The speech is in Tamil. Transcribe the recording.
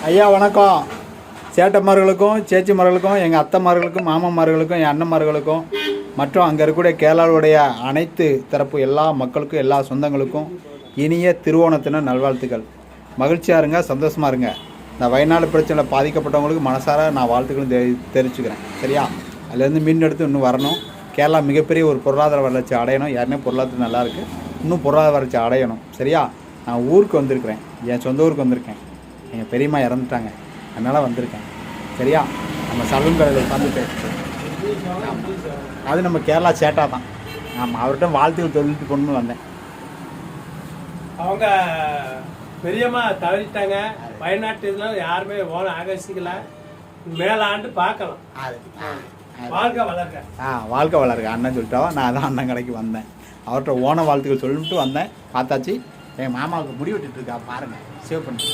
ஐயா வணக்கம். சேட்டமார்களுக்கும் சேச்சிமார்களுக்கும் எங்கள் அத்தைமார்களுக்கும் மாமன்மார்களுக்கும் என் அண்ணன்மார்களுக்கும் மற்றும் அங்கே இருக்கக்கூடிய கேரளாவுடைய அனைத்து தரப்பு எல்லா மக்களுக்கும் எல்லா சொந்தங்களுக்கும் இனிய திருவோணத்தின நல்வாழ்த்துக்கள். மகிழ்ச்சியாக இருங்க, சந்தோஷமாக இருங்க. இந்த வயநாடு பிரச்சனையில் பாதிக்கப்பட்டவங்களுக்கு மனசார நான் வாழ்த்துக்களும் தெரிவிச்சுக்கிறேன். சரியா? அதுலேருந்து மீன் எடுத்து இன்னும் வரணும். கேரளா மிகப்பெரிய ஒரு பொருளாதார வளர்ச்சி அடையணும். யாருமே பொருளாதாரம் நல்லாயிருக்கு, இன்னும் பொருளாதார வளர்ச்சி அடையணும். சரியா? நான் ஊருக்கு வந்திருக்கிறேன், என் சொந்த ஊருக்கு வந்திருக்கேன். எங்கள் பெரியம்மா இறந்துட்டாங்க, அதனால் வந்திருக்கேன். சரியா? நம்ம சலூன் கடையில் உட்காந்துட்டு அது நம்ம கேரளா சேட்டா தான். ஆமாம், அவர்கிட்ட வாழ்த்துக்கள் சொல்லிட்டு கொண்டு வந்தேன். அவங்க பெரியம்மா தவறிட்டாங்க. வயநாட்டு இதெல்லாம் யாருமே ஓன ஆகர்ஷிக்கல. மேலாண்டு பார்க்கலாம். வாழ்க்கை வளர்க்க வாழ்க்கை வளர்க்க அண்ணன் சொல்லிட்டாவா. நான் அதான் அண்ணன் கடைக்கு வந்தேன். அவர்கிட்ட ஓன வாழ்த்துக்கள் சொல்லிட்டு வந்தேன். பார்த்தாச்சு. என் மாமாவுக்கு முடி வெட்டிட்டு இருக்கா பாருங்கள், சேவ் பண்ணிட்டு.